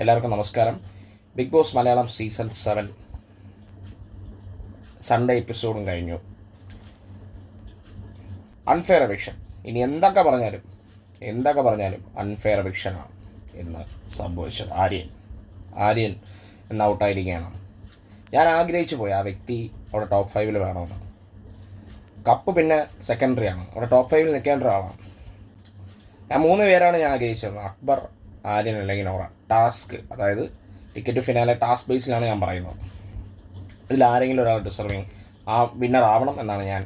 എല്ലാവർക്കും നമസ്കാരം. Bigg Boss Malayalam season 7 Sunday എപ്പിസോഡും കഴിഞ്ഞു. Unfair eviction. ഇനി എന്തൊക്കെ പറഞ്ഞാലും അൺഫെയർ എവിക്ഷനാണ് എന്ന് സംഭവിച്ചത്. ആര്യൻ എന്ന ഔട്ടായിരിക്കുകയാണ്. ഞാൻ ആഗ്രഹിച്ചു പോയി ആ വ്യക്തി അവിടെ ടോപ്പ് 5 വേണമെന്ന്. കപ്പ് പിന്നെ സെക്കൻഡറി ആണ്, അവിടെ ടോപ്പ് 5 നിൽക്കേണ്ട ഒരാളാണ്. ഞാൻ 3 പേരാണ് ഞാൻ ആഗ്രഹിച്ചത്: അക്ബർ, ആര്യൻ അല്ലെങ്കിൽ നോറ. ടാസ്ക്, അതായത് ടിക്കറ്റ് ഫിനാലെ ടാസ്ക് ബേസിലാണ് ഞാൻ പറയുന്നത്. ഇതിൽ ആരെങ്കിലും ഒരാൾ ഡിസർവിങ് ആ വിന്നർ ആവണം എന്നാണ് ഞാൻ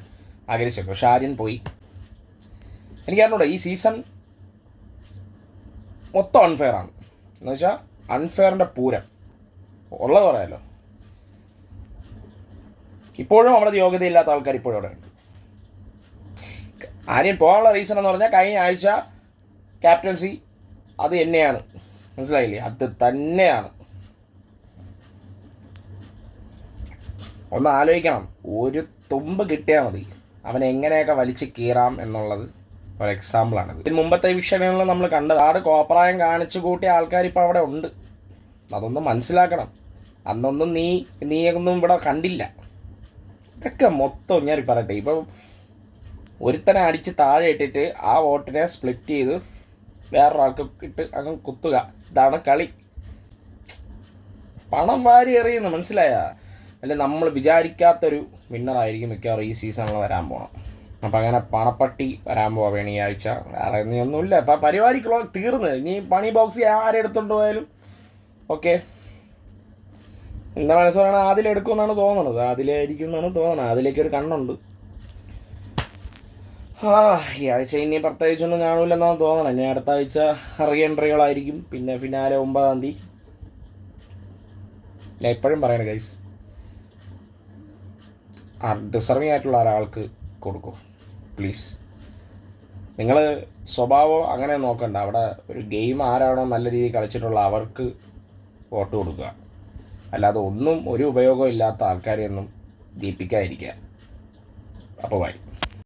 ആഗ്രഹിച്ചത്. പക്ഷെ ആര്യൻ പോയി. എനിക്കറിഞ്ഞൂടെ, ഈ സീസൺ മൊത്തം അൺഫെയർ ആണ്. എന്ന് വെച്ചാൽ അൺഫെയറിൻ്റെ പൂരം ഉള്ളത് പറയാമല്ലോ. ഇപ്പോഴും അവിടെ യോഗ്യതയില്ലാത്ത ആൾക്കാർ ഇപ്പോഴും അവിടെ ഉണ്ട്. ആര്യൻ പോകാനുള്ള റീസൺ എന്ന് പറഞ്ഞാൽ കഴിഞ്ഞ ആഴ്ച ക്യാപ്റ്റൻസി അത് തന്നെയാണ്, മനസ്സിലായില്ലേ? അത് തന്നെയാണ്. ഒന്ന് ആലോചിക്കണം, ഒരു തുമ്പ് കിട്ടിയാൽ മതി അവൻ എങ്ങനെയൊക്കെ വലിച്ച് കീറാം എന്നുള്ളത് ഒരു എക്സാമ്പിളാണിത്. ഇതിന് മുമ്പത്തെ വിഷയങ്ങളിൽ നമ്മൾ കണ്ടത് ആട് കോപ്രായം കാണിച്ചു കൂട്ടിയ ആൾക്കാർ ഇപ്പോൾ അവിടെ ഉണ്ട്. അതൊന്നും മനസ്സിലാക്കണം. അന്നൊന്നും നീയൊന്നും ഇവിടെ കണ്ടില്ല. ഇതൊക്കെ മൊത്തം ഞാൻ പറയട്ടെ, ഇപ്പം ഒരുത്തനെ അടിച്ച് താഴെ ഇട്ടിട്ട് ആ വോട്ടിനെ സ്പ്ലിറ്റ് ചെയ്ത് വേറൊരാൾക്ക് ഇട്ട് അങ്ങ് കുത്തുക. ഇതാണ് കളി. പണം വാരി എറിയുന്നു, മനസ്സിലായ? അല്ലെ, നമ്മൾ വിചാരിക്കാത്തൊരു വിന്നറായിരിക്കും മിക്കവാറും ഈ സീസണിൽ വരാൻ പോകണം. അപ്പം അങ്ങനെ പണപ്പട്ടി വരാൻ പോവുകയാണ് ഈ ആഴ്ച. വേറെ ഒന്നുമില്ല. അപ്പം പരിപാടി തീർന്ന്. ഇനി പണി ബോക്സ് ആരെടുത്തോണ്ട് പോയാലും ഓക്കെ. എൻ്റെ മനസ്സോടാണ് അതിലെടുക്കുമെന്നാണ് തോന്നുന്നത്. അതിലായിരിക്കും എന്നാണ് തോന്നുന്നത്. അതിലേക്കൊരു കണ്ണുണ്ട്. ഈ ആഴ്ച ഇനി പ്രത്യേകിച്ചൊന്നും കാണൂലെന്നാണ് തോന്നണം. ഇനി അടുത്ത ആഴ്ച റീഎൻട്രികളായിരിക്കും. പിന്നെ ഫിനാലെ 9-ാം തീയതി. ഞാൻ എപ്പോഴും പറയണേ ഗൈസ്, ഡിസർവിങ് ആയിട്ടുള്ള ഒരാൾക്ക് കൊടുക്കും പ്ലീസ്. നിങ്ങൾ സ്വഭാവം അങ്ങനെ നോക്കണ്ട. അവിടെ ഒരു ഗെയിം ആരാണോ നല്ല രീതിയിൽ കളിച്ചിട്ടുള്ള അവർക്ക് വോട്ട് കൊടുക്കുക. അല്ലാതെ ഒരു ഉപയോഗവും ഇല്ലാത്ത ആൾക്കാരെയൊന്നും ദീപിക്കാതിരിക്കുക. അപ്പോൾ ബൈ.